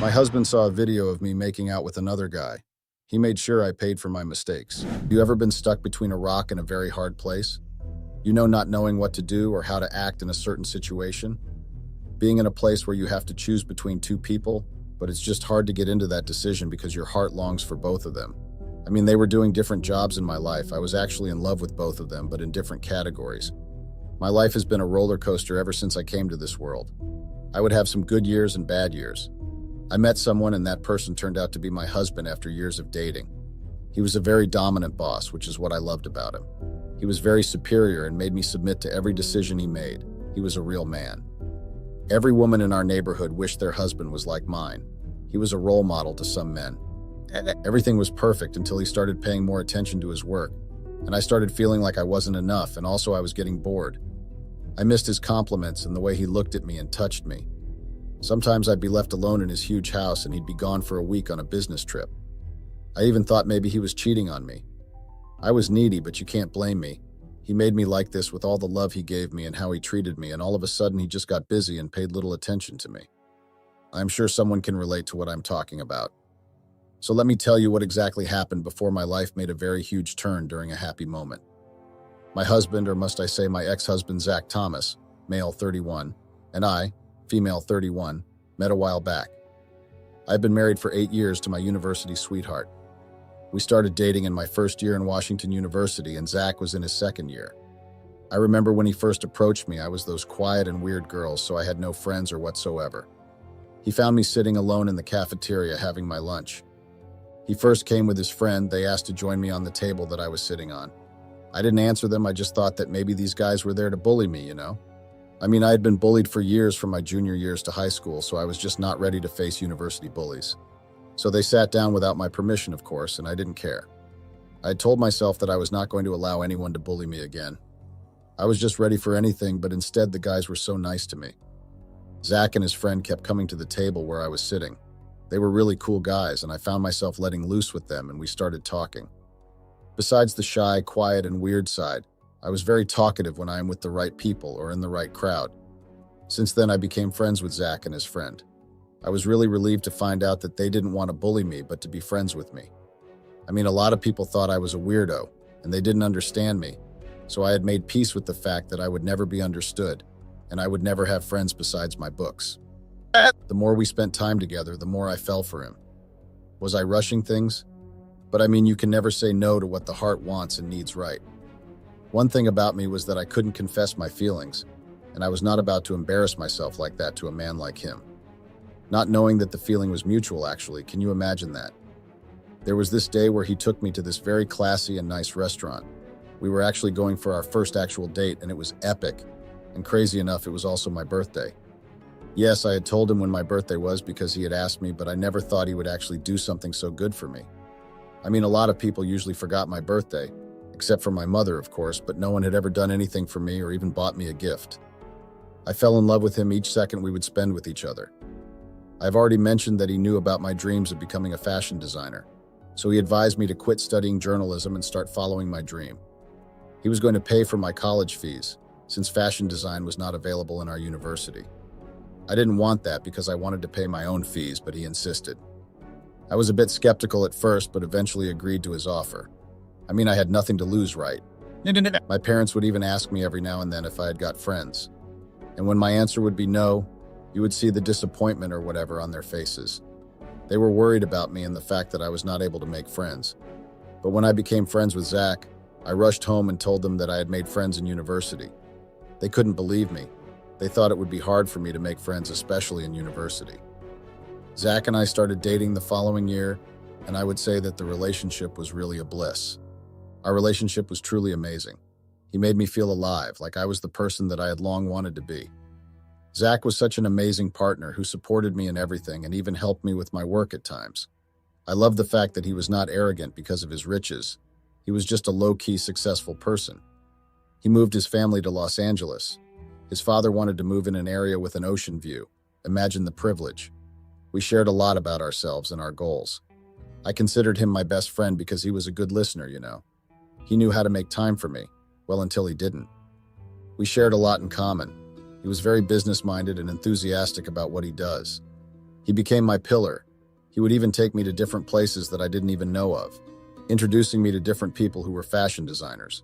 My husband saw a video of me making out with another guy. He made sure I paid for my mistakes. You ever been stuck between a rock and a very hard place? You know, not knowing what to do or how to act in a certain situation? Being in a place where you have to choose between two people, but it's just hard to get into that decision because your heart longs for both of them. I mean, they were doing different jobs in my life. I was actually in love with both of them, but in different categories. My life has been a roller coaster ever since I came to this world. I would have some good years and bad years. I met someone and that person turned out to be my husband after years of dating. He was a very dominant boss, which is what I loved about him. He was very superior and made me submit to every decision he made. He was a real man. Every woman in our neighborhood wished their husband was like mine. He was a role model to some men. Everything was perfect until he started paying more attention to his work, and I started feeling like I wasn't enough, and also I was getting bored. I missed his compliments and the way he looked at me and touched me. Sometimes I'd be left alone in his huge house and he'd be gone for a week on a business trip. I even thought maybe he was cheating on me. I was needy, but you can't blame me. He made me like this with all the love he gave me and how he treated me, and all of a sudden he just got busy and paid little attention to me. I'm sure someone can relate to what I'm talking about. So let me tell you what exactly happened before my life made a very huge turn during a happy moment. My husband, or must I say my ex-husband Zach Thomas, male 31, and I, female 31, met a while back. I've been married for 8 years to my university sweetheart. We started dating in my first year in Washington University, and Zach was in his second year. I remember when he first approached me, I was those quiet and weird girls, so I had no friends or whatsoever. He found me sitting alone in the cafeteria having my lunch. He first came with his friend. They asked to join me on the table that I was sitting on. I didn't answer them. I just thought that maybe these guys were there to bully me, you know? I mean, I had been bullied for years from my junior years to high school, so I was just not ready to face university bullies. So they sat down without my permission, of course, and I didn't care. I had told myself that I was not going to allow anyone to bully me again. I was just ready for anything, but instead the guys were so nice to me. Zach and his friend kept coming to the table where I was sitting. They were really cool guys, and I found myself letting loose with them, and we started talking. Besides the shy, quiet, and weird side, I was very talkative when I am with the right people or in the right crowd. Since then, I became friends with Zach and his friend. I was really relieved to find out that they didn't want to bully me, but to be friends with me. I mean, a lot of people thought I was a weirdo, and they didn't understand me, so I had made peace with the fact that I would never be understood, and I would never have friends besides my books. The more we spent time together, the more I fell for him. Was I rushing things? But I mean, you can never say no to what the heart wants and needs right. One thing about me was that I couldn't confess my feelings, and I was not about to embarrass myself like that to a man like him. Not knowing that the feeling was mutual, actually, can you imagine that? There was this day where he took me to this very classy and nice restaurant. We were actually going for our first actual date, and it was epic. And crazy enough, it was also my birthday. Yes, I had told him when my birthday was because he had asked me, but I never thought he would actually do something so good for me. I mean, a lot of people usually forgot my birthday, except for my mother, of course, but no one had ever done anything for me or even bought me a gift. I fell in love with him each second we would spend with each other. I've already mentioned that he knew about my dreams of becoming a fashion designer, so he advised me to quit studying journalism and start following my dream. He was going to pay for my college fees, since fashion design was not available in our university. I didn't want that because I wanted to pay my own fees, but he insisted. I was a bit skeptical at first, but eventually agreed to his offer. I mean, I had nothing to lose, right? My parents would even ask me every now and then if I had got friends. And when my answer would be no, you would see the disappointment or whatever on their faces. They were worried about me and the fact that I was not able to make friends. But when I became friends with Zach, I rushed home and told them that I had made friends in university. They couldn't believe me. They thought it would be hard for me to make friends, especially in university. Zach and I started dating the following year, and I would say that the relationship was really a bliss. Our relationship was truly amazing. He made me feel alive, like I was the person that I had long wanted to be. Zach was such an amazing partner who supported me in everything and even helped me with my work at times. I loved the fact that he was not arrogant because of his riches. He was just a low-key successful person. He moved his family to Los Angeles. His father wanted to move in an area with an ocean view. Imagine the privilege. We shared a lot about ourselves and our goals. I considered him my best friend because he was a good listener, you know. He knew how to make time for me, well, until he didn't. We shared a lot in common. He was very business-minded and enthusiastic about what he does. He became my pillar. He would even take me to different places that I didn't even know of, introducing me to different people who were fashion designers.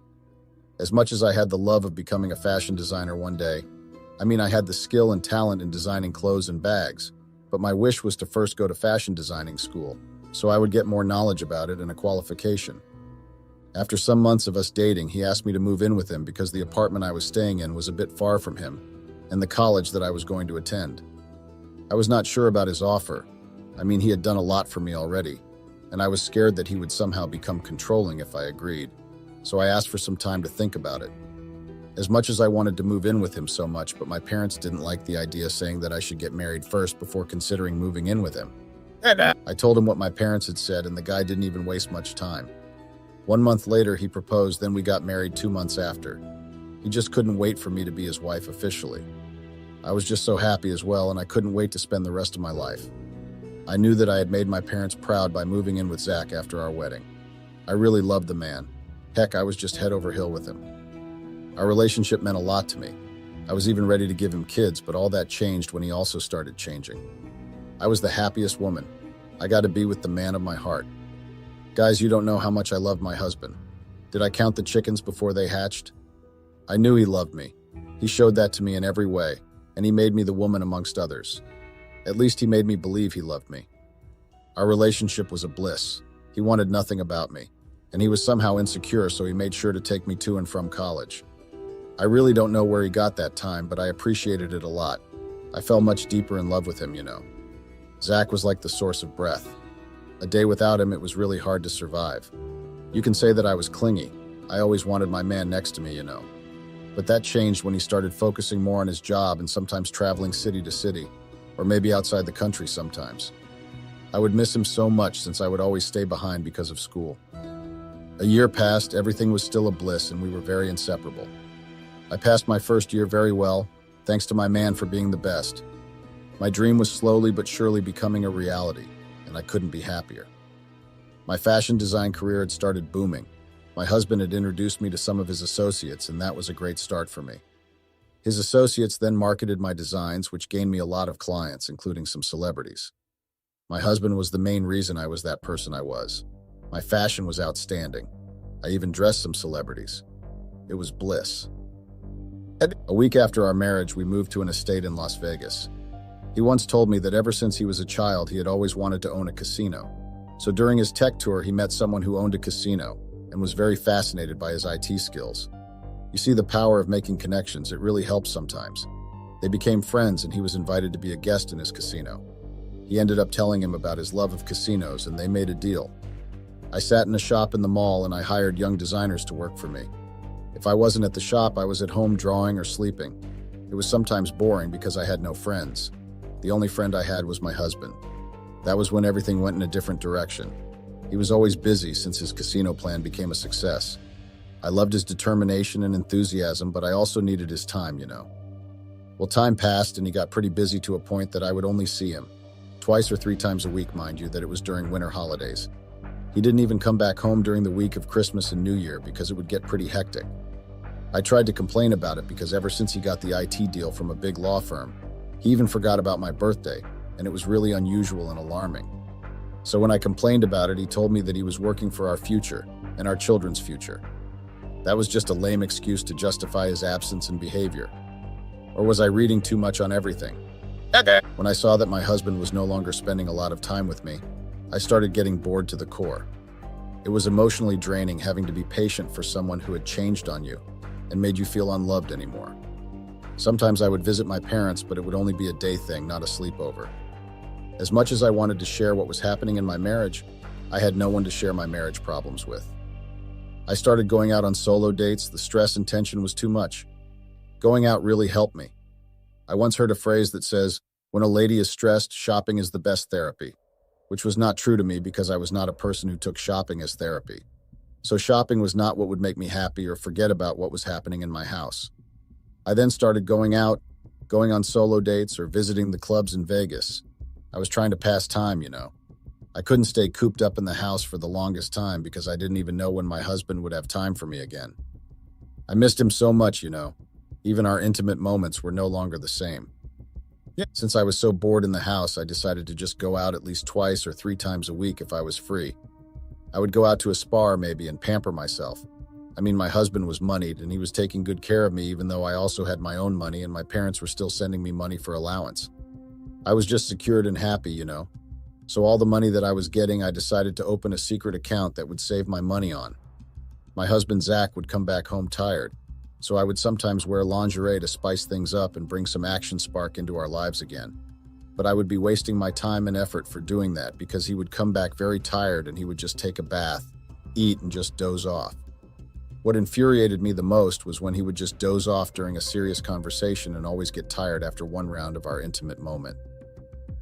As much as I had the love of becoming a fashion designer one day, I had the skill and talent in designing clothes and bags, but my wish was to first go to fashion designing school, so I would get more knowledge about it and a qualification. After some months of us dating, he asked me to move in with him because the apartment I was staying in was a bit far from him and the college that I was going to attend. I was not sure about his offer. He had done a lot for me already, and I was scared that he would somehow become controlling if I agreed, so I asked for some time to think about it. As much as I wanted to move in with him so much, but my parents didn't like the idea, saying that I should get married first before considering moving in with him. I told him what my parents had said, and the guy didn't even waste much time. 1 month later, he proposed, then we got married 2 months after. He just couldn't wait for me to be his wife officially. I was just so happy as well, and I couldn't wait to spend the rest of my life. I knew that I had made my parents proud by moving in with Zach after our wedding. I really loved the man. Heck, I was just head over hill with him. Our relationship meant a lot to me. I was even ready to give him kids, but all that changed when he also started changing. I was the happiest woman. I got to be with the man of my heart. Guys, you don't know how much I loved my husband. Did I count the chickens before they hatched? I knew he loved me. He showed that to me in every way, and he made me the woman amongst others. At least he made me believe he loved me. Our relationship was a bliss. He wanted nothing about me, and he was somehow insecure, so he made sure to take me to and from college. I really don't know where he got that time, but I appreciated it a lot. I fell much deeper in love with him, Zach was like the source of breath. A day without him, it was really hard to survive. You can say that I was clingy. I always wanted my man next to me, But that changed when he started focusing more on his job and sometimes traveling city to city, or maybe outside the country sometimes. I would miss him so much since I would always stay behind because of school. A year passed, everything was still a bliss, and we were very inseparable. I passed my first year very well, thanks to my man for being the best. My dream was slowly but surely becoming a reality, and I couldn't be happier. My fashion design career had started booming. My husband had introduced me to some of his associates, and that was a great start for me. His associates then marketed my designs, which gained me a lot of clients, including some celebrities. My husband was the main reason I was that person I was. My fashion was outstanding. I even dressed some celebrities. It was bliss. A week after our marriage, we moved to an estate in Las Vegas. He once told me that ever since he was a child, he had always wanted to own a casino. So during his tech tour, he met someone who owned a casino and was very fascinated by his IT skills. You see the power of making connections. It really helps sometimes. They became friends, and he was invited to be a guest in his casino. He ended up telling him about his love of casinos, and they made a deal. I sat in a shop in the mall, and I hired young designers to work for me. If I wasn't at the shop, I was at home drawing or sleeping. It was sometimes boring because I had no friends. The only friend I had was my husband. That was when everything went in a different direction. He was always busy since his casino plan became a success. I loved his determination and enthusiasm, but I also needed his time, Well, time passed, and he got pretty busy to a point that I would only see him. 2 or 3 times a week, mind you, that it was during winter holidays. He didn't even come back home during the week of Christmas and New Year because it would get pretty hectic. I tried to complain about it because ever since he got the IT deal from a big law firm, he even forgot about my birthday, and it was really unusual and alarming. So when I complained about it, he told me that he was working for our future and our children's future. That was just a lame excuse to justify his absence and behavior. Or was I reading too much on everything? When I saw that my husband was no longer spending a lot of time with me, I started getting bored to the core. It was emotionally draining having to be patient for someone who had changed on you and made you feel unloved anymore. Sometimes I would visit my parents, but it would only be a day thing, not a sleepover. As much as I wanted to share what was happening in my marriage, I had no one to share my marriage problems with. I started going out on solo dates. The stress and tension was too much. Going out really helped me. I once heard a phrase that says, "When a lady is stressed, shopping is the best therapy," which was not true to me because I was not a person who took shopping as therapy. So shopping was not what would make me happy or forget about what was happening in my house. I then started going out, going on solo dates, or visiting the clubs in Vegas. I was trying to pass time, I couldn't stay cooped up in the house for the longest time because I didn't even know when my husband would have time for me again. I missed him so much, Even our intimate moments were no longer the same. Yeah. Since I was so bored in the house, I decided to just go out at least twice or three times a week if I was free. I would go out to a spa maybe and pamper myself. I mean, my husband was moneyed and he was taking good care of me even though I also had my own money and my parents were still sending me money for allowance. I was just secured and happy. So all the money that I was getting, I decided to open a secret account that would save my money on. My husband Zach would come back home tired, so I would sometimes wear lingerie to spice things up and bring some action spark into our lives again. But I would be wasting my time and effort for doing that because he would come back very tired and he would just take a bath, eat, and just doze off. What infuriated me the most was when he would just doze off during a serious conversation and always get tired after one round of our intimate moment.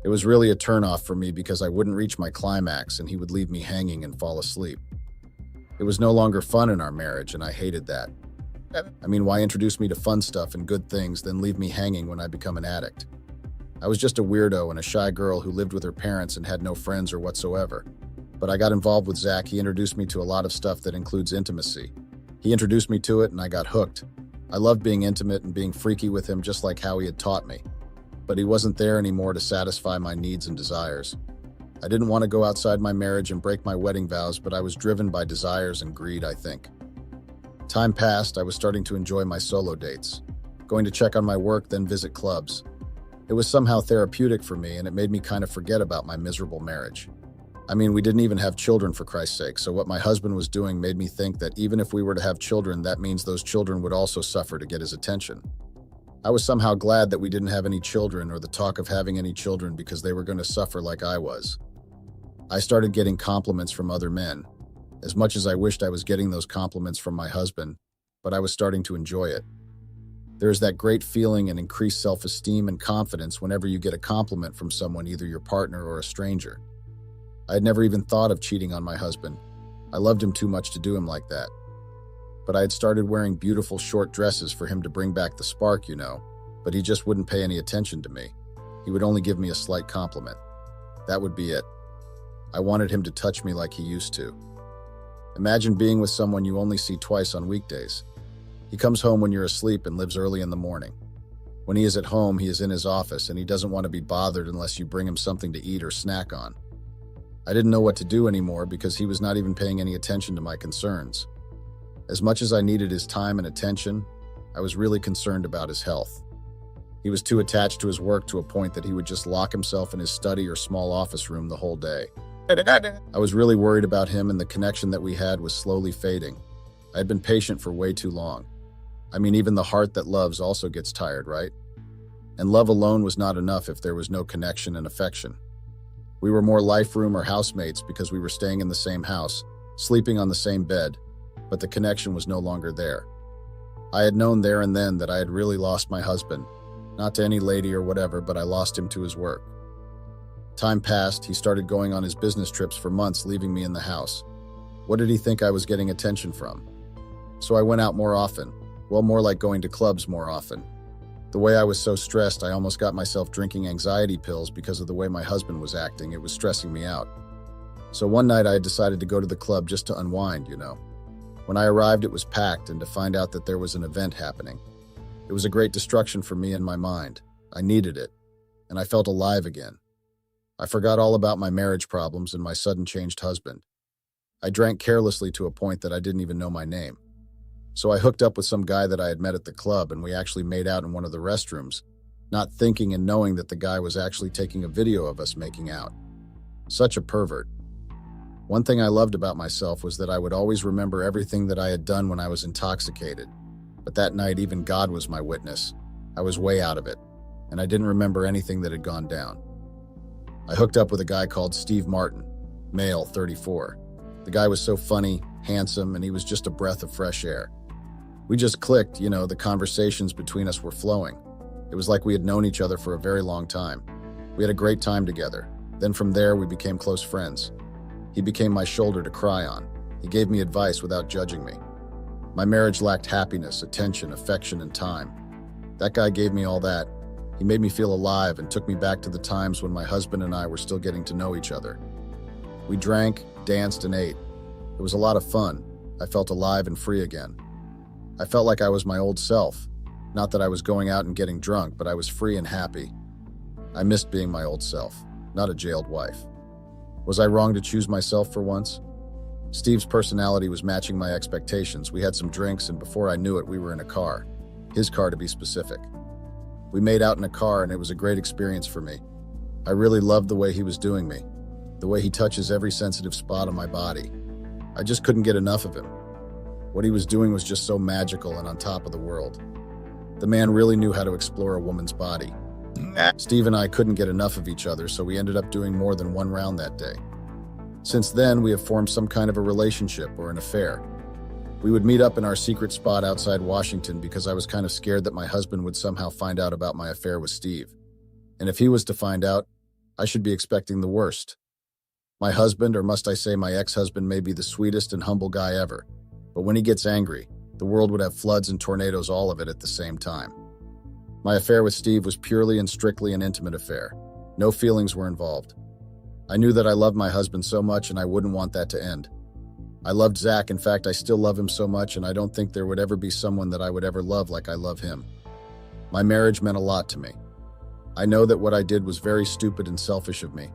It was really a turnoff for me because I wouldn't reach my climax and he would leave me hanging and fall asleep. It was no longer fun in our marriage and I hated that. I mean, why introduce me to fun stuff and good things, then leave me hanging when I become an addict? I was just a weirdo and a shy girl who lived with her parents and had no friends or whatsoever. But I got involved with Zach. He introduced me to a lot of stuff that includes intimacy. He introduced me to it and I got hooked. I loved being intimate and being freaky with him just like how he had taught me. But he wasn't there anymore to satisfy my needs and desires. I didn't want to go outside my marriage and break my wedding vows, but I was driven by desires and greed, I think. Time passed, I was starting to enjoy my solo dates, going to check on my work, then visit clubs. It was somehow therapeutic for me and it made me kind of forget about my miserable marriage. I mean, we didn't even have children for Christ's sake, so what my husband was doing made me think that even if we were to have children, that means those children would also suffer to get his attention. I was somehow glad that we didn't have any children or the talk of having any children because they were going to suffer like I was. I started getting compliments from other men, as much as I wished I was getting those compliments from my husband, but I was starting to enjoy it. There is that great feeling and increased self-esteem and confidence whenever you get a compliment from someone, either your partner or a stranger. I had never even thought of cheating on my husband. I loved him too much to do him like that. But I had started wearing beautiful short dresses for him to bring back the spark, but he just wouldn't pay any attention to me. He would only give me a slight compliment. That would be it. I wanted him to touch me like he used to. Imagine being with someone you only see twice on weekdays. He comes home when you're asleep and lives early in the morning. When he is at home, he is in his office and he doesn't want to be bothered unless you bring him something to eat or snack on. I didn't know what to do anymore because he was not even paying any attention to my concerns. As much as I needed his time and attention, I was really concerned about his health. He was too attached to his work to a point that he would just lock himself in his study or small office room the whole day. I was really worried about him and the connection that we had was slowly fading. I had been patient for way too long. I mean, even the heart that loves also gets tired, right? And love alone was not enough if there was no connection and affection. We were more life room or housemates because we were staying in the same house, sleeping on the same bed, but the connection was no longer there. I had known there and then that I had really lost my husband, not to any lady or whatever, but I lost him to his work. Time passed, he started going on his business trips for months, leaving me in the house. What did he think I was getting attention from? So I went out more often. Well, more like going to clubs more often. The way I was so stressed, I almost got myself drinking anxiety pills because of the way my husband was acting. It was stressing me out. So one night I had decided to go to the club just to unwind. When I arrived, it was packed, and to find out that there was an event happening. It was a great distraction for me and my mind. I needed it, and I felt alive again. I forgot all about my marriage problems and my sudden changed husband. I drank carelessly to a point that I didn't even know my name. So I hooked up with some guy that I had met at the club, and we actually made out in one of the restrooms, not thinking and knowing that the guy was actually taking a video of us making out. Such a pervert. One thing I loved about myself was that I would always remember everything that I had done when I was intoxicated. But that night, even God was my witness. I was way out of it, and I didn't remember anything that had gone down. I hooked up with a guy called Steve Martin, male, 34. The guy was so funny, handsome, and he was just a breath of fresh air. We just clicked, the conversations between us were flowing. It was like we had known each other for a very long time. We had a great time together. Then from there, we became close friends. He became my shoulder to cry on. He gave me advice without judging me. My marriage lacked happiness, attention, affection, and time. That guy gave me all that. He made me feel alive and took me back to the times when my husband and I were still getting to know each other. We drank, danced, and ate. It was a lot of fun. I felt alive and free again. I felt like I was my old self. Not that I was going out and getting drunk, but I was free and happy. I missed being my old self, not a jailed wife. Was I wrong to choose myself for once? Steve's personality was matching my expectations. We had some drinks, and before I knew it, we were in a car. His car, to be specific. We made out in a car, and it was a great experience for me. I really loved the way he was doing me, the way he touches every sensitive spot on my body. I just couldn't get enough of him. What he was doing was just so magical and on top of the world. The man really knew how to explore a woman's body. Steve and I couldn't get enough of each other, so we ended up doing more than one round that day. Since then, we have formed some kind of a relationship or an affair. We would meet up in our secret spot outside Washington because I was kind of scared that my husband would somehow find out about my affair with Steve. And if he was to find out, I should be expecting the worst. My husband, or must I say my ex-husband, may be the sweetest and humble guy ever. But when he gets angry, the world would have floods and tornadoes, all of it at the same time. My affair with Steve was purely and strictly an intimate affair. No feelings were involved. I knew that I loved my husband so much and I wouldn't want that to end. I loved Zach. In fact, I still love him so much, and I don't think there would ever be someone that I would ever love like I love him. My marriage meant a lot to me. I know that what I did was very stupid and selfish of me.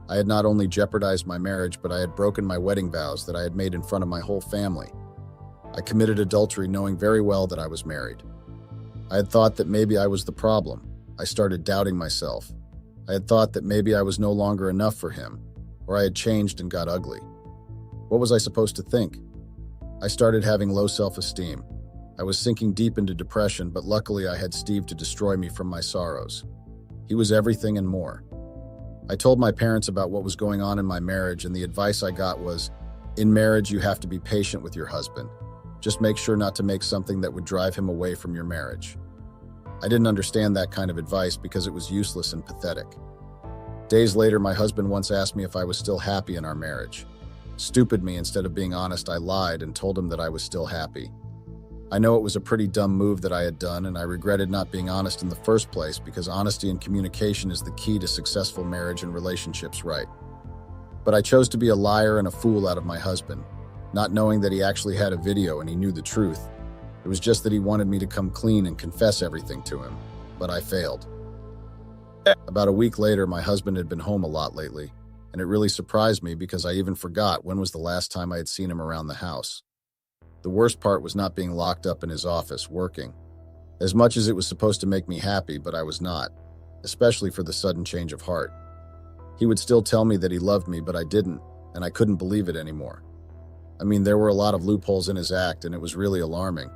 I had not only jeopardized my marriage, but I had broken my wedding vows that I had made in front of my whole family. I committed adultery knowing very well that I was married. I had thought that maybe I was the problem. I started doubting myself. I had thought that maybe I was no longer enough for him, or I had changed and got ugly. What was I supposed to think? I started having low self-esteem. I was sinking deep into depression, but luckily I had Steve to destroy me from my sorrows. He was everything and more. I told my parents about what was going on in my marriage, and the advice I got was, in marriage you have to be patient with your husband. Just make sure not to make something that would drive him away from your marriage. I didn't understand that kind of advice because it was useless and pathetic. Days later, my husband once asked me if I was still happy in our marriage. Stupid me, instead of being honest, I lied and told him that I was still happy. I know it was a pretty dumb move that I had done, and I regretted not being honest in the first place because honesty and communication is the key to successful marriage and relationships, right? But I chose to be a liar and a fool out of my husband, not knowing that he actually had a video and he knew the truth. It was just that he wanted me to come clean and confess everything to him, but I failed. About a week later, my husband had been home a lot lately, and it really surprised me because I even forgot when was the last time I had seen him around the house. The worst part was not being locked up in his office, working. As much as it was supposed to make me happy, but I was not, especially for the sudden change of heart. He would still tell me that he loved me, but I didn't, and I couldn't believe it anymore. I mean, there were a lot of loopholes in his act, and it was really alarming.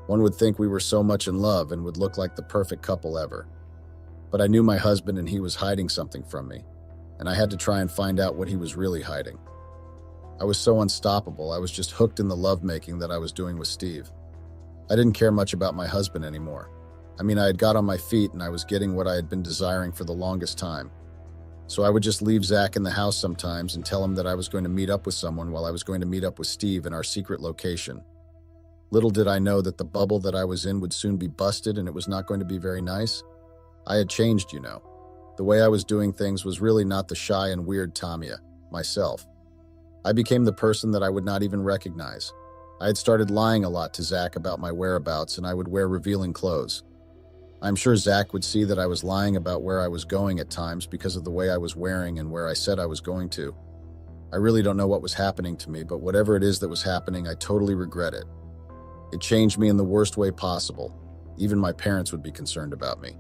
One would think we were so much in love and would look like the perfect couple ever. But I knew my husband, and he was hiding something from me, and I had to try and find out what he was really hiding. I was so unstoppable. I was just hooked in the lovemaking that I was doing with Steve. I didn't care much about my husband anymore. I mean, I had got on my feet and I was getting what I had been desiring for the longest time. So I would just leave Zach in the house sometimes and tell him that I was going to meet up with someone while I was going to meet up with Steve in our secret location. Little did I know that the bubble that I was in would soon be busted and it was not going to be very nice. I had changed, you know. The way I was doing things was really not the shy and weird Tamia, myself. I became the person that I would not even recognize. I had started lying a lot to Zach about my whereabouts, and I would wear revealing clothes. I'm sure Zach would see that I was lying about where I was going at times because of the way I was wearing and where I said I was going to. I really don't know what was happening to me, but whatever it is that was happening, I totally regret it. It changed me in the worst way possible. Even my parents would be concerned about me.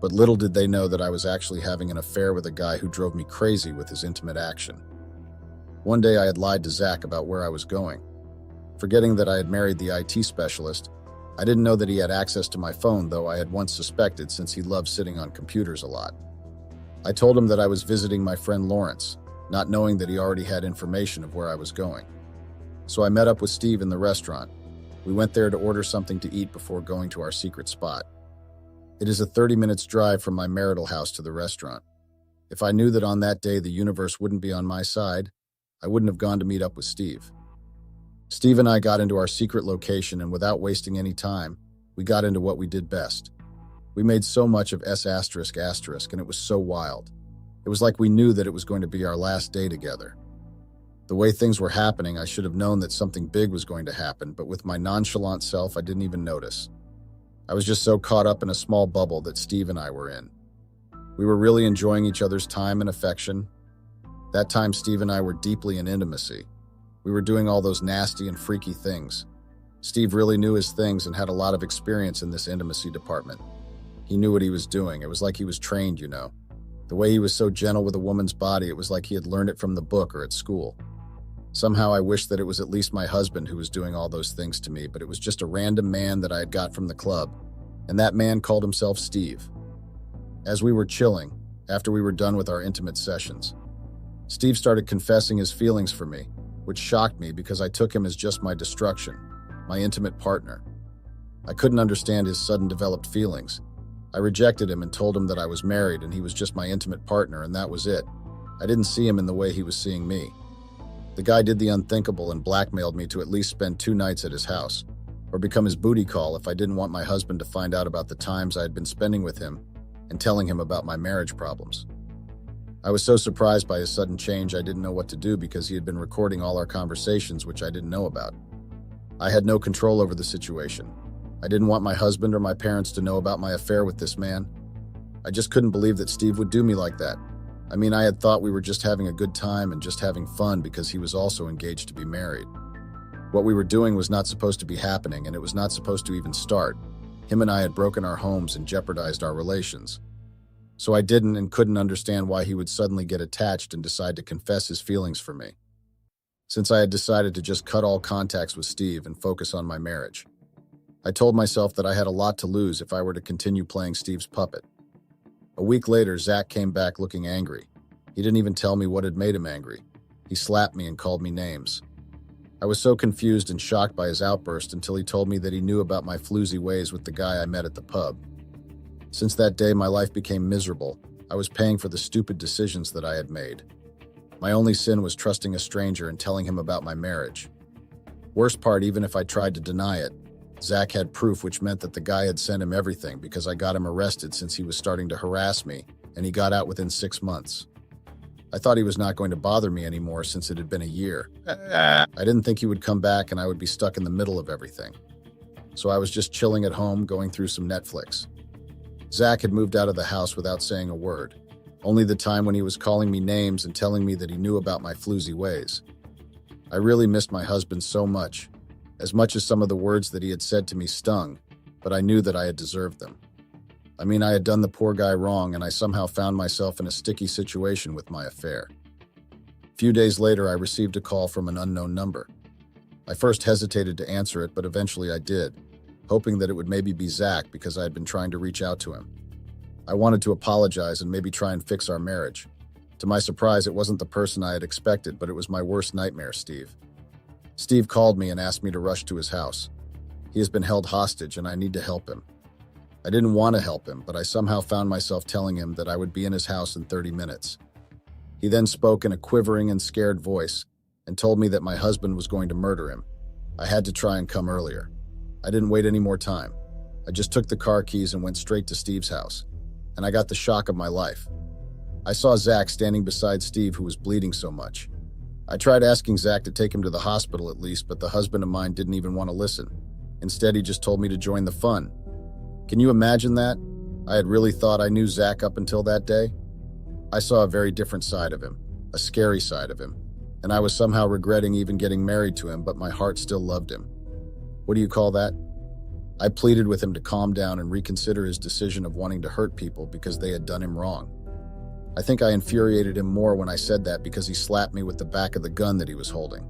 But little did they know that I was actually having an affair with a guy who drove me crazy with his intimate action. One day I had lied to Zach about where I was going. Forgetting that I had married the IT specialist, I didn't know that he had access to my phone, though I had once suspected since he loved sitting on computers a lot. I told him that I was visiting my friend Lawrence, not knowing that he already had information of where I was going. So I met up with Steve in the restaurant. We went there to order something to eat before going to our secret spot. It is a 30 minutes drive from my marital house to the restaurant. If I knew that on that day the universe wouldn't be on my side, I wouldn't have gone to meet up with Steve. Steve and I got into our secret location, and without wasting any time, we got into what we did best. We made so much of S****, and it was so wild. It was like we knew that it was going to be our last day together. The way things were happening, I should have known that something big was going to happen, but with my nonchalant self, I didn't even notice. I was just so caught up in a small bubble that Steve and I were in. We were really enjoying each other's time and affection. That time, Steve and I were deeply in intimacy. We were doing all those nasty and freaky things. Steve really knew his things and had a lot of experience in this intimacy department. He knew what he was doing. It was like he was trained, you know. The way he was so gentle with a woman's body, it was like he had learned it from the book or at school. Somehow I wished that it was at least my husband who was doing all those things to me, but it was just a random man that I had got from the club, and that man called himself Steve. As we were chilling, after we were done with our intimate sessions, Steve started confessing his feelings for me, which shocked me because I took him as just my destruction, my intimate partner. I couldn't understand his sudden developed feelings. I rejected him and told him that I was married and he was just my intimate partner, and that was it. I didn't see him in the way he was seeing me. The guy did the unthinkable and blackmailed me to at least spend 2 nights at his house, or become his booty call if I didn't want my husband to find out about the times I had been spending with him and telling him about my marriage problems. I was so surprised by his sudden change I didn't know what to do because he had been recording all our conversations, which I didn't know about. I had no control over the situation. I didn't want my husband or my parents to know about my affair with this man. I just couldn't believe that Steve would do me like that. I mean, I had thought we were just having a good time and just having fun because he was also engaged to be married. What we were doing was not supposed to be happening, and it was not supposed to even start. Him and I had broken our homes and jeopardized our relations. So I didn't and couldn't understand why he would suddenly get attached and decide to confess his feelings for me. Since I had decided to just cut all contacts with Steve and focus on my marriage, I told myself that I had a lot to lose if I were to continue playing Steve's puppet. A week later, Zach came back looking angry. He didn't even tell me what had made him angry. He slapped me and called me names. I was so confused and shocked by his outburst until he told me that he knew about my floozy ways with the guy I met at the pub. Since that day, my life became miserable. I was paying for the stupid decisions that I had made. My only sin was trusting a stranger and telling him about my marriage. Worst part, even if I tried to deny it, Zach had proof, which meant that the guy had sent him everything because I got him arrested since he was starting to harass me, and he got out within 6 months. I thought he was not going to bother me anymore since it had been a year. I didn't think he would come back and I would be stuck in the middle of everything. So I was just chilling at home, going through some Netflix. Zach had moved out of the house without saying a word, only the time when he was calling me names and telling me that he knew about my floozy ways. I really missed my husband so much as some of the words that he had said to me stung, but I knew that I had deserved them. I mean, I had done the poor guy wrong, and I somehow found myself in a sticky situation with my affair. A few days later, I received a call from an unknown number. I first hesitated to answer it, but eventually I did, hoping that it would maybe be Zach because I had been trying to reach out to him. I wanted to apologize and maybe try and fix our marriage. To my surprise, it wasn't the person I had expected, but it was my worst nightmare, Steve. Steve called me and asked me to rush to his house. He has been held hostage and I need to help him. I didn't want to help him, but I somehow found myself telling him that I would be in his house in 30 minutes. He then spoke in a quivering and scared voice and told me that my husband was going to murder him. I had to try and come earlier. I didn't wait any more time. I just took the car keys and went straight to Steve's house, and I got the shock of my life. I saw Zach standing beside Steve, who was bleeding so much. I tried asking Zach to take him to the hospital at least, but the husband of mine didn't even want to listen. Instead, he just told me to join the fun. Can you imagine that? I had really thought I knew Zach up until that day. I saw a very different side of him, a scary side of him, and I was somehow regretting even getting married to him, but my heart still loved him. What do you call that? I pleaded with him to calm down and reconsider his decision of wanting to hurt people because they had done him wrong. I think I infuriated him more when I said that because he slapped me with the back of the gun that he was holding.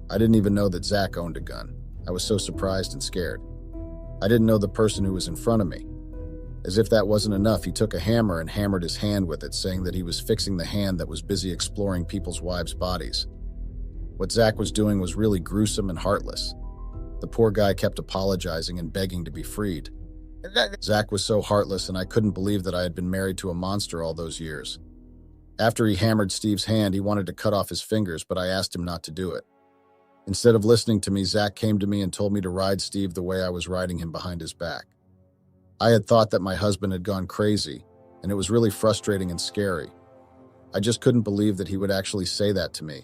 I didn't even know that Zach owned a gun. I was so surprised and scared. I didn't know the person who was in front of me. As if that wasn't enough, he took a hammer and hammered his hand with it, saying that he was fixing the hand that was busy exploring people's wives' bodies. What Zach was doing was really gruesome and heartless. The poor guy kept apologizing and begging to be freed. Zach was so heartless, and I couldn't believe that I had been married to a monster all those years. After he hammered Steve's hand, he wanted to cut off his fingers, but I asked him not to do it. Instead of listening to me, Zach came to me and told me to ride Steve the way I was riding him behind his back. I had thought that my husband had gone crazy, and it was really frustrating and scary. I just couldn't believe that he would actually say that to me.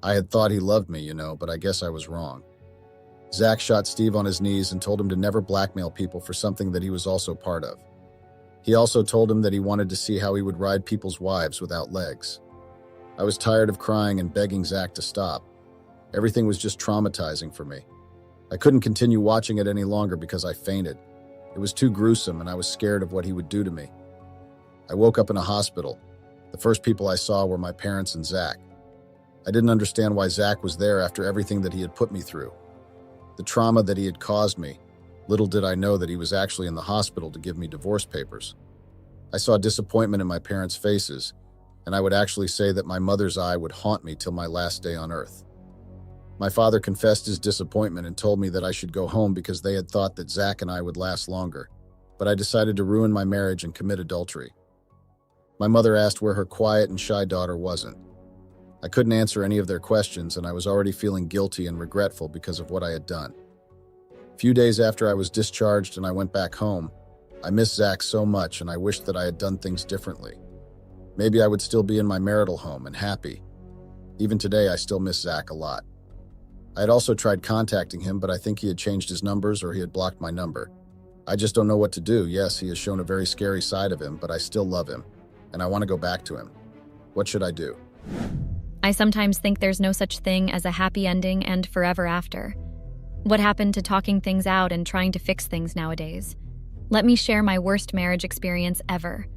I had thought he loved me, but I guess I was wrong. Zach shot Steve on his knees and told him to never blackmail people for something that he was also part of. He also told him that he wanted to see how he would ride people's wives without legs. I was tired of crying and begging Zach to stop. Everything was just traumatizing for me. I couldn't continue watching it any longer because I fainted. It was too gruesome and I was scared of what he would do to me. I woke up in a hospital. The first people I saw were my parents and Zach. I didn't understand why Zach was there after everything that he had put me through. The trauma that he had caused me. Little did I know that he was actually in the hospital to give me divorce papers. I saw disappointment in my parents' faces, and I would actually say that my mother's eye would haunt me till my last day on earth. My father confessed his disappointment and told me that I should go home because they had thought that Zach and I would last longer, but I decided to ruin my marriage and commit adultery. My mother asked where her quiet and shy daughter wasn't. I couldn't answer any of their questions, and I was already feeling guilty and regretful because of what I had done. A few days after I was discharged and I went back home, I missed Zach so much and I wished that I had done things differently. Maybe I would still be in my marital home and happy. Even today, I still miss Zach a lot. I had also tried contacting him, but I think he had changed his numbers or he had blocked my number. I just don't know what to do. Yes, he has shown a very scary side of him, but I still love him, and I want to go back to him. What should I do? I sometimes think there's no such thing as a happy ending and forever after. What happened to talking things out and trying to fix things nowadays? Let me share my worst marriage experience ever.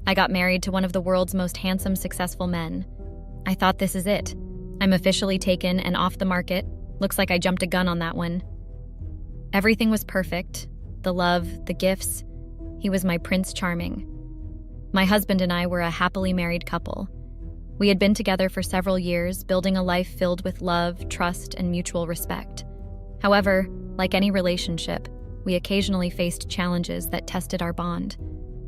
I got married to one of the world's most handsome, successful men. I thought, this is it. I'm officially taken and off the market. Looks like I jumped a gun on that one. Everything was perfect. The love, the gifts. He was my Prince Charming. My husband and I were a happily married couple. We had been together for several years, building a life filled with love, trust, and mutual respect. However, like any relationship, we occasionally faced challenges that tested our bond.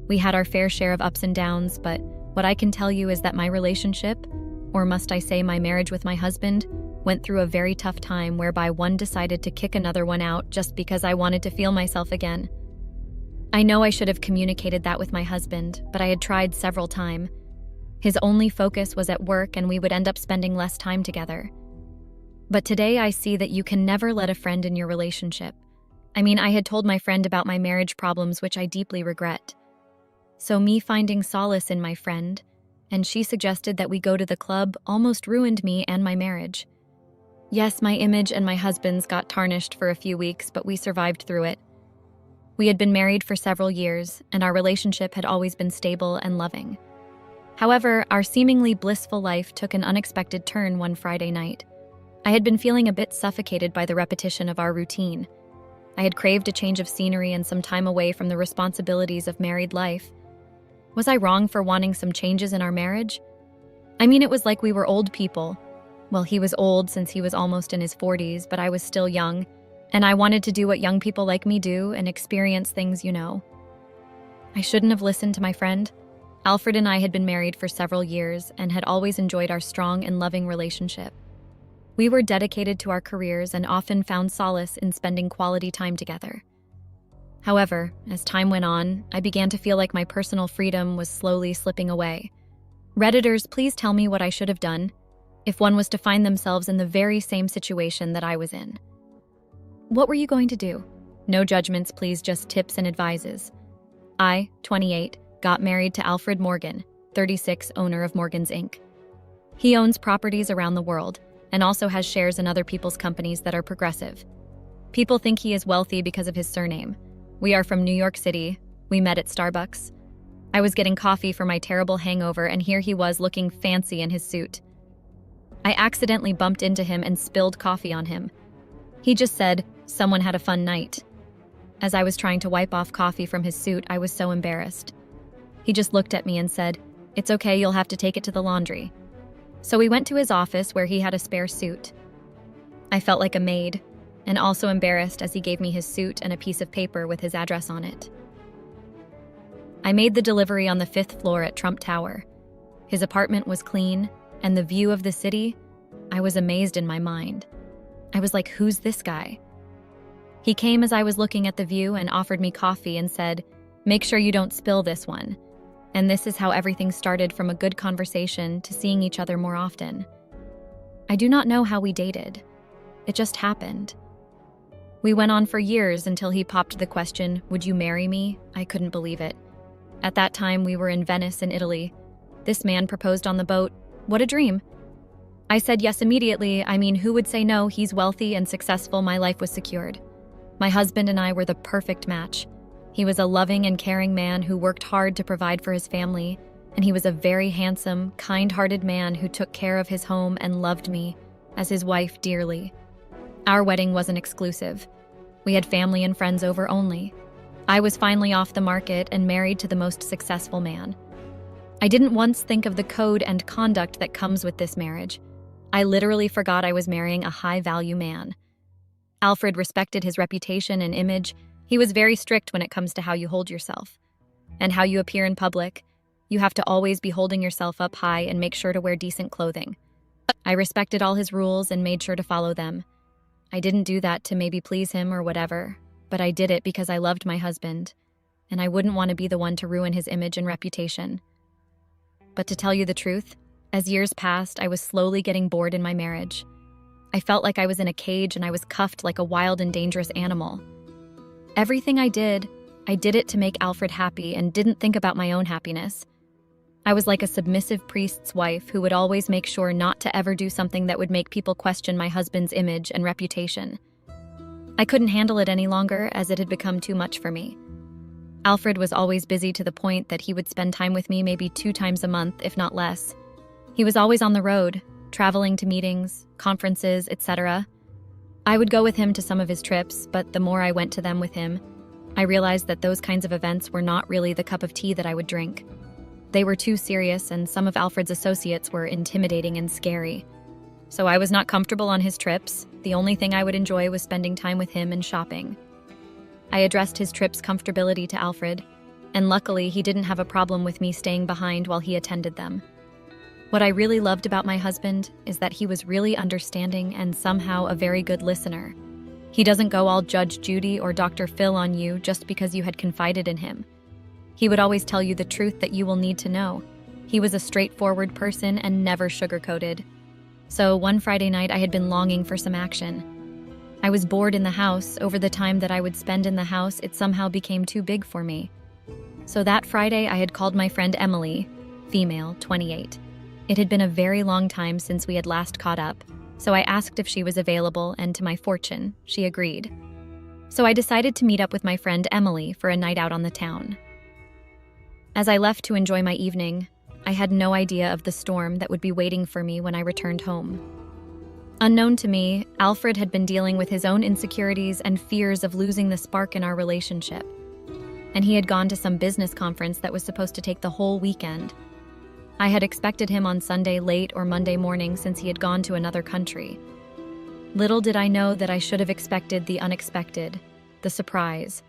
We had our fair share of ups and downs, but what I can tell you is that my relationship, or must I say my marriage with my husband, went through a very tough time whereby one decided to kick another one out just because I wanted to feel myself again. I know I should have communicated that with my husband, but I had tried several times. His only focus was at work and we would end up spending less time together. But today I see that you can never let a friend in your relationship. I had told my friend about my marriage problems, which I deeply regret. So me finding solace in my friend, and she suggested that we go to the club, almost ruined me and my marriage. Yes, my image and my husband's got tarnished for a few weeks, but we survived through it. We had been married for several years, and our relationship had always been stable and loving. However, our seemingly blissful life took an unexpected turn one Friday night. I had been feeling a bit suffocated by the repetition of our routine. I had craved a change of scenery and some time away from the responsibilities of married life. Was I wrong for wanting some changes in our marriage? It was like we were old people. Well, he was old since he was almost in his 40s, but I was still young, and I wanted to do what young people like me do and experience things, I shouldn't have listened to my friend. Alfred and I had been married for several years and had always enjoyed our strong and loving relationship. We were dedicated to our careers and often found solace in spending quality time together. However, as time went on, I began to feel like my personal freedom was slowly slipping away. Redditors, please tell me what I should have done if one was to find themselves in the very same situation that I was in. What were you going to do? No judgments, please, just tips and advices. I, 28, got married to Alfred Morgan, 36, owner of Morgan's Inc. He owns properties around the world and also has shares in other people's companies that are progressive. People think he is wealthy because of his surname. We are from New York City. We met at Starbucks. I was getting coffee for my terrible hangover, and here he was looking fancy in his suit. I accidentally bumped into him and spilled coffee on him. He just said, "Someone had a fun night." As I was trying to wipe off coffee from his suit, I was so embarrassed. He just looked at me and said, "It's okay, you'll have to take it to the laundry." So we went to his office where he had a spare suit. I felt like a maid, and also embarrassed as he gave me his suit and a piece of paper with his address on it. I made the delivery on the 5th floor at Trump Tower. His apartment was clean, and the view of the city, I was amazed in my mind. I was like, who's this guy? He came as I was looking at the view and offered me coffee and said, "Make sure you don't spill this one." And this is how everything started, from a good conversation to seeing each other more often. I do not know how we dated. It just happened. We went on for years until he popped the question, "Would you marry me?" I couldn't believe it. At that time, we were in Venice in Italy. This man proposed on the boat. What a dream. I said yes immediately. I mean, who would say no? He's wealthy and successful. My life was secured. My husband and I were the perfect match. He was a loving and caring man who worked hard to provide for his family, and he was a very handsome, kind-hearted man who took care of his home and loved me as his wife dearly. Our wedding wasn't exclusive. We had family and friends over only. I was finally off the market and married to the most successful man. I didn't once think of the code and conduct that comes with this marriage. I literally forgot I was marrying a high-value man. Alfred respected his reputation and image. He was very strict when it comes to how you hold yourself and how you appear in public. You have to always be holding yourself up high and make sure to wear decent clothing. I respected all his rules and made sure to follow them. I didn't do that to maybe please him or whatever, but I did it because I loved my husband, and I wouldn't want to be the one to ruin his image and reputation. But to tell you the truth, as years passed, I was slowly getting bored in my marriage. I felt like I was in a cage and I was cuffed like a wild and dangerous animal. Everything I did it to make Alfred happy and didn't think about my own happiness. I was like a submissive priest's wife who would always make sure not to ever do something that would make people question my husband's image and reputation. I couldn't handle it any longer as it had become too much for me. Alfred was always busy to the point that he would spend time with me maybe 2 times a month, if not less. He was always on the road, traveling to meetings, conferences, etc. I would go with him to some of his trips, but the more I went to them with him, I realized that those kinds of events were not really the cup of tea that I would drink. They were too serious, and some of Alfred's associates were intimidating and scary. So I was not comfortable on his trips. The only thing I would enjoy was spending time with him and shopping. I addressed his trip's comfortability to Alfred, and luckily he didn't have a problem with me staying behind while he attended them. What I really loved about my husband is that he was really understanding and somehow a very good listener. He doesn't go all Judge Judy or Dr. Phil on you just because you had confided in him. He would always tell you the truth that you will need to know. He was a straightforward person and never sugarcoated. So one Friday night I had been longing for some action. I was bored in the house. Over the time that I would spend in the house, it somehow became too big for me. So that Friday I had called my friend Emily, female, 28. It had been a very long time since we had last caught up, so I asked if she was available, and to my fortune, she agreed. So I decided to meet up with my friend Emily for a night out on the town. As I left to enjoy my evening, I had no idea of the storm that would be waiting for me when I returned home. Unknown to me, Alfred had been dealing with his own insecurities and fears of losing the spark in our relationship. And he had gone to some business conference that was supposed to take the whole weekend. I had expected him on Sunday late or Monday morning since he had gone to another country. Little did I know that I should have expected the unexpected, the surprise.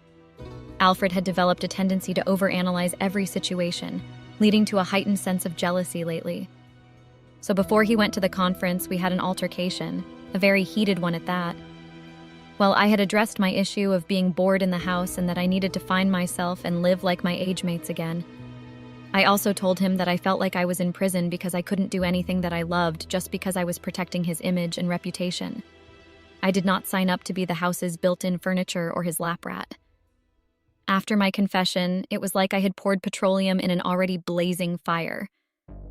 Alfred had developed a tendency to overanalyze every situation, leading to a heightened sense of jealousy lately. So before he went to the conference, we had an altercation, a very heated one at that. Well, I had addressed my issue of being bored in the house and that I needed to find myself and live like my age mates again. I also told him that I felt like I was in prison because I couldn't do anything that I loved just because I was protecting his image and reputation. I did not sign up to be the house's built-in furniture or his lap rat. After my confession, it was like I had poured petroleum in an already blazing fire.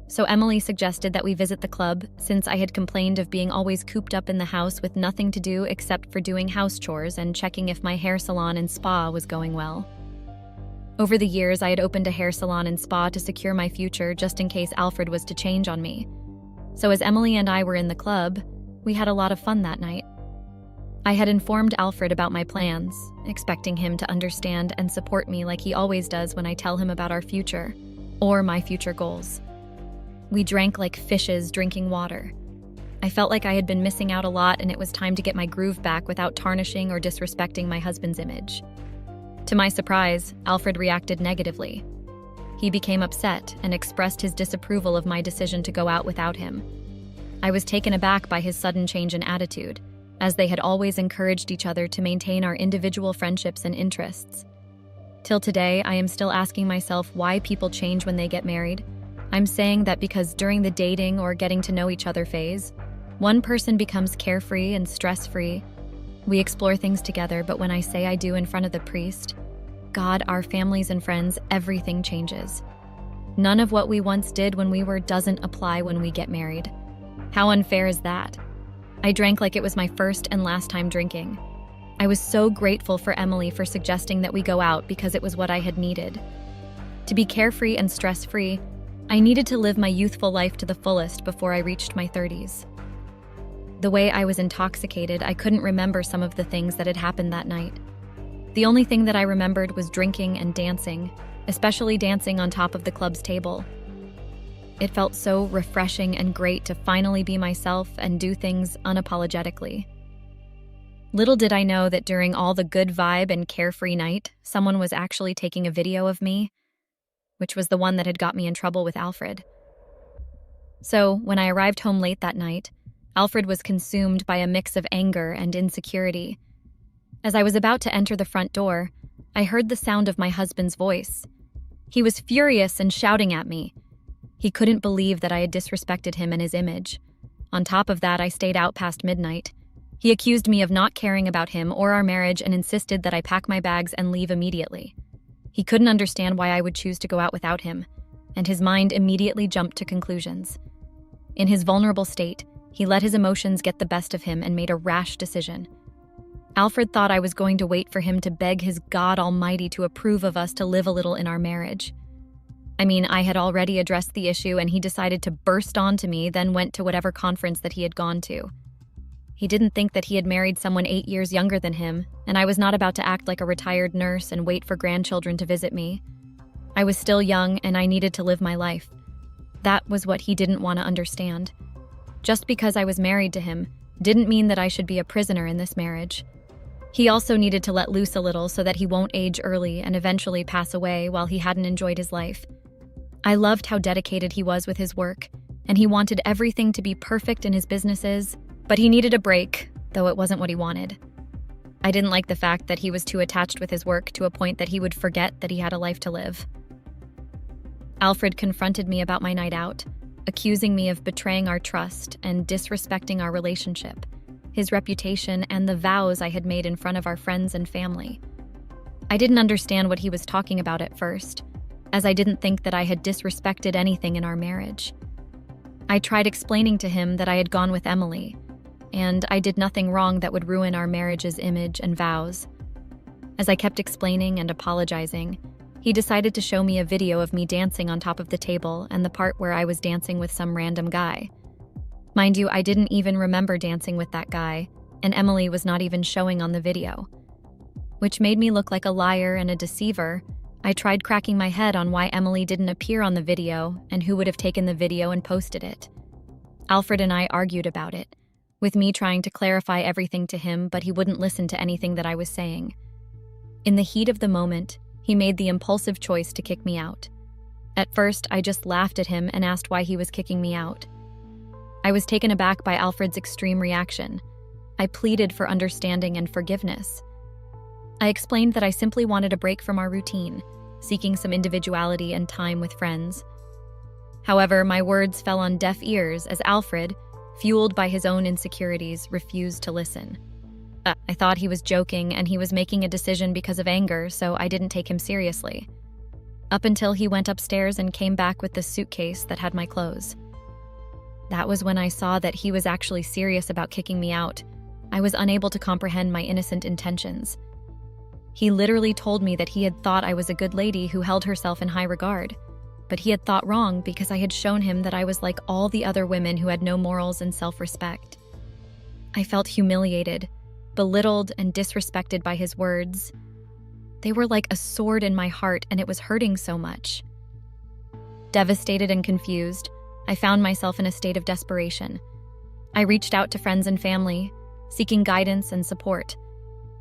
So Emily suggested that we visit the club, since I had complained of being always cooped up in the house with nothing to do except for doing house chores and checking if my hair salon and spa was going well. Over the years, I had opened a hair salon and spa to secure my future just in case Alfred was to change on me. So as Emily and I were in the club, we had a lot of fun that night. I had informed Alfred about my plans, expecting him to understand and support me like he always does when I tell him about our future, or my future goals. We drank like fishes drinking water. I felt like I had been missing out a lot and it was time to get my groove back without tarnishing or disrespecting my husband's image. To my surprise, Alfred reacted negatively. He became upset and expressed his disapproval of my decision to go out without him. I was taken aback by his sudden change in attitude, as they had always encouraged each other to maintain our individual friendships and interests. Till today, I am still asking myself why people change when they get married. I'm saying that because during the dating or getting to know each other phase, one person becomes carefree and stress-free. We explore things together, but when I say I do in front of the priest, God, our families and friends, everything changes. None of what we once did when we were doesn't apply when we get married. How unfair is that? I drank like it was my first and last time drinking. I was so grateful for Emily for suggesting that we go out because it was what I had needed. To be carefree and stress-free, I needed to live my youthful life to the fullest before I reached my 30s. The way I was intoxicated, I couldn't remember some of the things that had happened that night. The only thing that I remembered was drinking and dancing, especially dancing on top of the club's table. It felt so refreshing and great to finally be myself and do things unapologetically. Little did I know that during all the good vibe and carefree night, someone was actually taking a video of me, which was the one that had got me in trouble with Alfred. So, when I arrived home late that night, Alfred was consumed by a mix of anger and insecurity. As I was about to enter the front door, I heard the sound of my husband's voice. He was furious and shouting at me. He couldn't believe that I had disrespected him and his image. On top of that, I stayed out past midnight. He accused me of not caring about him or our marriage and insisted that I pack my bags and leave immediately. He couldn't understand why I would choose to go out without him, and his mind immediately jumped to conclusions. In his vulnerable state, he let his emotions get the best of him and made a rash decision. Alfred thought I was going to wait for him to beg his God Almighty to approve of us to live a little in our marriage. I mean, I had already addressed the issue and he decided to burst onto me, then went to whatever conference that he had gone to. He didn't think that he had married someone 8 years younger than him, and I was not about to act like a retired nurse and wait for grandchildren to visit me. I was still young and I needed to live my life. That was what he didn't want to understand. Just because I was married to him didn't mean that I should be a prisoner in this marriage. He also needed to let loose a little so that he won't age early and eventually pass away while he hadn't enjoyed his life. I loved how dedicated he was with his work, and he wanted everything to be perfect in his businesses, but he needed a break, though it wasn't what he wanted. I didn't like the fact that he was too attached with his work to a point that he would forget that he had a life to live. Alfred confronted me about my night out, accusing me of betraying our trust and disrespecting our relationship, his reputation, and the vows I had made in front of our friends and family. I didn't understand what he was talking about at first, as I didn't think that I had disrespected anything in our marriage. I tried explaining to him that I had gone with Emily, and I did nothing wrong that would ruin our marriage's image and vows. As I kept explaining and apologizing, he decided to show me a video of me dancing on top of the table and the part where I was dancing with some random guy. Mind you, I didn't even remember dancing with that guy, and Emily was not even showing on the video. Which made me look like a liar and a deceiver. I tried cracking my head on why Emily didn't appear on the video and who would have taken the video and posted it. Alfred and I argued about it, with me trying to clarify everything to him, but he wouldn't listen to anything that I was saying. In the heat of the moment, he made the impulsive choice to kick me out. At first, I just laughed at him and asked why he was kicking me out. I was taken aback by Alfred's extreme reaction. I pleaded for understanding and forgiveness. I explained that I simply wanted a break from our routine, seeking some individuality and time with friends. However, my words fell on deaf ears as Alfred, fueled by his own insecurities, refused to listen. I thought he was joking and he was making a decision because of anger, so I didn't take him seriously. Up until he went upstairs and came back with the suitcase that had my clothes. That was when I saw that he was actually serious about kicking me out. I was unable to comprehend my innocent intentions. He literally told me that he had thought I was a good lady who held herself in high regard, but he had thought wrong because I had shown him that I was like all the other women who had no morals and self-respect. I felt humiliated, belittled, and disrespected by his words. They were like a sword in my heart, and it was hurting so much. Devastated and confused, I found myself in a state of desperation. I reached out to friends and family, seeking guidance and support.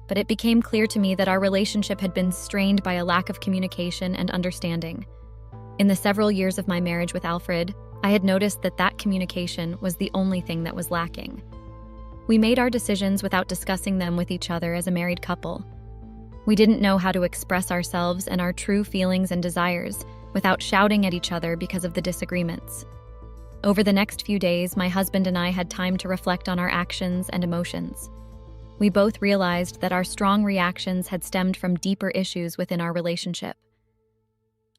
But it became clear to me that our relationship had been strained by a lack of communication and understanding. In the several years of my marriage with Alfred, I had noticed that communication was the only thing that was lacking. We made our decisions without discussing them with each other as a married couple. We didn't know how to express ourselves and our true feelings and desires without shouting at each other because of the disagreements. Over the next few days, my husband and I had time to reflect on our actions and emotions. we both realized that our strong reactions had stemmed from deeper issues within our relationship.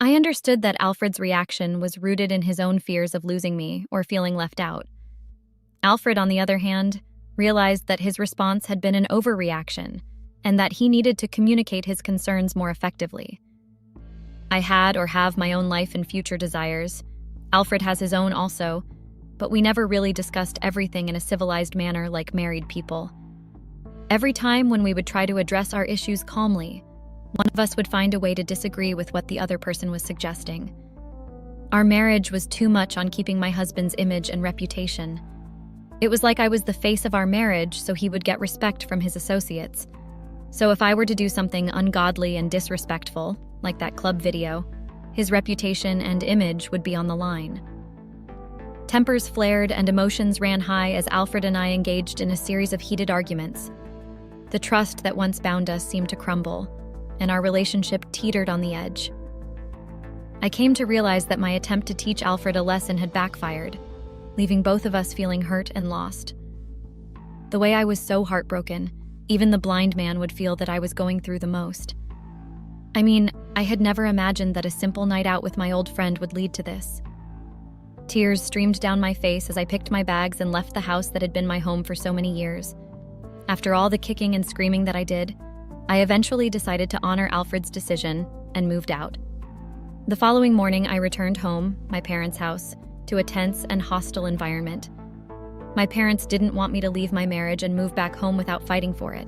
I understood that Alfred's reaction was rooted in his own fears of losing me or feeling left out. Alfred, on the other hand, realized that his response had been an overreaction and that he needed to communicate his concerns more effectively. I had or have my own life and future desires. Alfred has his own also, but we never really discussed everything in a civilized manner like married people. Every time when we would try to address our issues calmly, one of us would find a way to disagree with what the other person was suggesting. Our marriage was too much on keeping my husband's image and reputation. It was like I was the face of our marriage, so he would get respect from his associates. So if I were to do something ungodly and disrespectful, like that club video, his reputation and image would be on the line. Tempers flared and emotions ran high as Alfred and I engaged in a series of heated arguments. The trust that once bound us seemed to crumble, and our relationship teetered on the edge. I came to realize that my attempt to teach Alfred a lesson had backfired, leaving both of us feeling hurt and lost. The way I was so heartbroken, even the blind man would feel that I was going through the most. I mean, I had never imagined that a simple night out with my old friend would lead to this. Tears streamed down my face as I picked my bags and left the house that had been my home for so many years. After all the kicking and screaming that I did, I eventually decided to honor Alfred's decision and moved out. The following morning, I returned home, my parents' house, to a tense and hostile environment. My parents didn't want me to leave my marriage and move back home without fighting for it.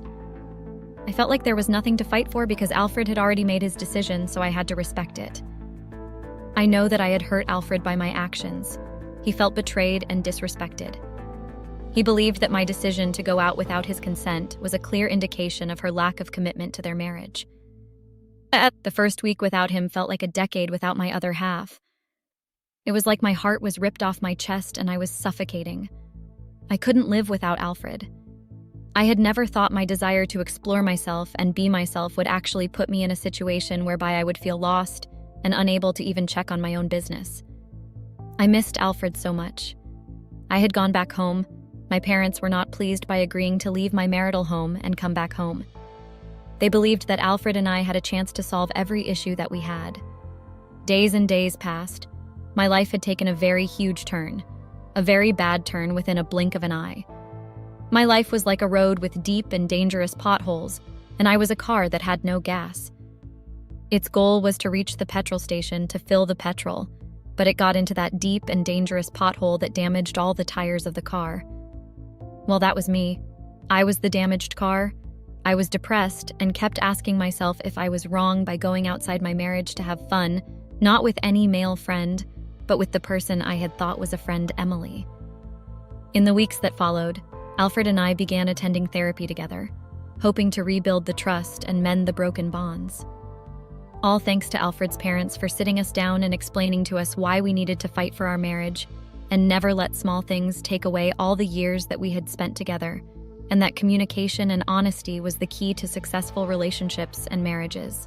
I felt like there was nothing to fight for because Alfred had already made his decision, so I had to respect it. I know that I had hurt Alfred by my actions. He felt betrayed and disrespected. He believed that my decision to go out without his consent was a clear indication of her lack of commitment to their marriage. The first week without him felt like a decade without my other half. It was like my heart was ripped off my chest and I was suffocating. I couldn't live without Alfred. I had never thought my desire to explore myself and be myself would actually put me in a situation whereby I would feel lost and unable to even check on my own business. I missed Alfred so much. I had gone back home. My parents were not pleased by agreeing to leave my marital home and come back home. They believed that Alfred and I had a chance to solve every issue that we had. Days and days passed. My life had taken a very huge turn, a very bad turn within a blink of an eye. My life was like a road with deep and dangerous potholes, and I was a car that had no gas. Its goal was to reach the petrol station to fill the petrol, but it got into that deep and dangerous pothole that damaged all the tires of the car. Well, that was me. I was the damaged car. I was depressed and kept asking myself if I was wrong by going outside my marriage to have fun, not with any male friend, but with the person I had thought was a friend, Emily. In the weeks that followed, Alfred and I began attending therapy together, hoping to rebuild the trust and mend the broken bonds. All thanks to Alfred's parents for sitting us down and explaining to us why we needed to fight for our marriage and never let small things take away all the years that we had spent together, and that communication and honesty was the key to successful relationships and marriages.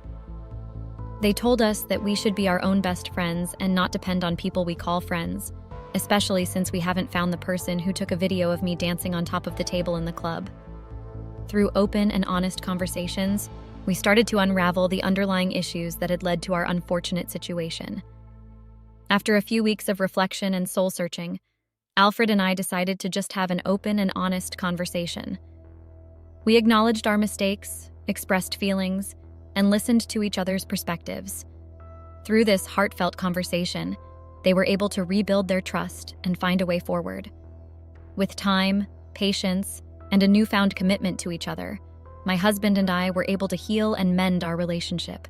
They told us that we should be our own best friends and not depend on people we call friends, especially since we haven't found the person who took a video of me dancing on top of the table in the club. Through open and honest conversations, we started to unravel the underlying issues that had led to our unfortunate situation. After a few weeks of reflection and soul-searching, Alfred and I decided to just have an open and honest conversation. We acknowledged our mistakes, expressed feelings, and listened to each other's perspectives. Through this heartfelt conversation, they were able to rebuild their trust and find a way forward. With time, patience, and a newfound commitment to each other, my husband and I were able to heal and mend our relationship.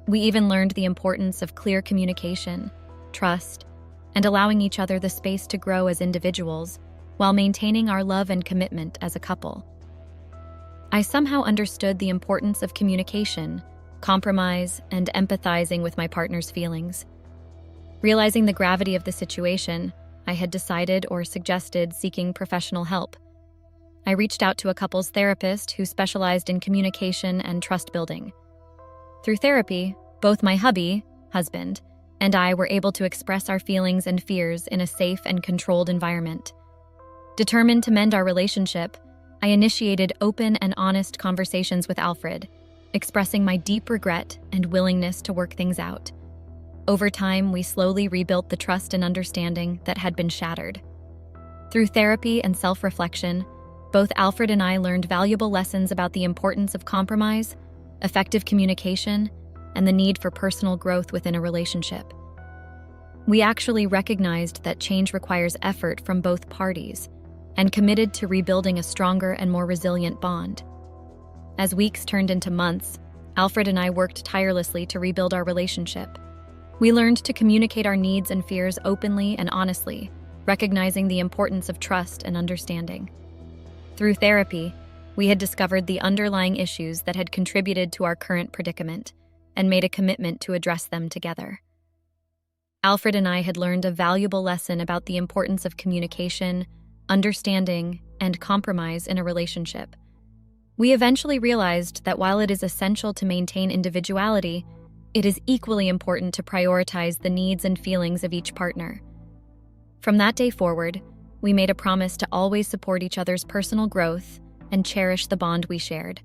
We even learned the importance of clear communication, trust, and allowing each other the space to grow as individuals while maintaining our love and commitment as a couple. I somehow understood the importance of communication, compromise, and empathizing with my partner's feelings. Realizing the gravity of the situation, I had decided or suggested seeking professional help. I reached out to a couples therapist who specialized in communication and trust building. Through therapy, both my husband, and I were able to express our feelings and fears in a safe and controlled environment. Determined to mend our relationship, I initiated open and honest conversations with Alfred, expressing my deep regret and willingness to work things out. Over time, we slowly rebuilt the trust and understanding that had been shattered. Through therapy and self-reflection, both Alfred and I learned valuable lessons about the importance of compromise, effective communication, and the need for personal growth within a relationship. We actually recognized that change requires effort from both parties and committed to rebuilding a stronger and more resilient bond. As weeks turned into months, Alfred and I worked tirelessly to rebuild our relationship. We learned to communicate our needs and fears openly and honestly, recognizing the importance of trust and understanding. Through therapy, we had discovered the underlying issues that had contributed to our current predicament and made a commitment to address them together. Alfred and I had learned a valuable lesson about the importance of communication, understanding, and compromise in a relationship. We eventually realized that while it is essential to maintain individuality, it is equally important to prioritize the needs and feelings of each partner. From that day forward, we made a promise to always support each other's personal growth and cherish the bond we shared.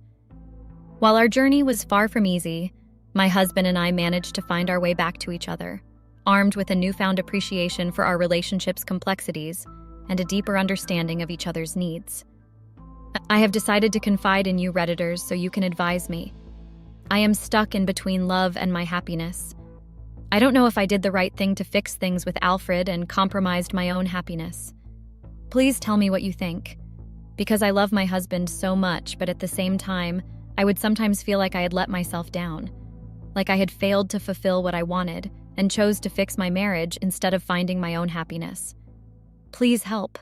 While our journey was far from easy, my husband and I managed to find our way back to each other, armed with a newfound appreciation for our relationship's complexities and a deeper understanding of each other's needs. I have decided to confide in you Redditors so you can advise me. I am stuck in between love and my happiness. I don't know if I did the right thing to fix things with Alfred and compromised my own happiness. Please tell me what you think. Because I love my husband so much, but at the same time, I would sometimes feel like I had let myself down, like I had failed to fulfill what I wanted and chose to fix my marriage instead of finding my own happiness. Please help.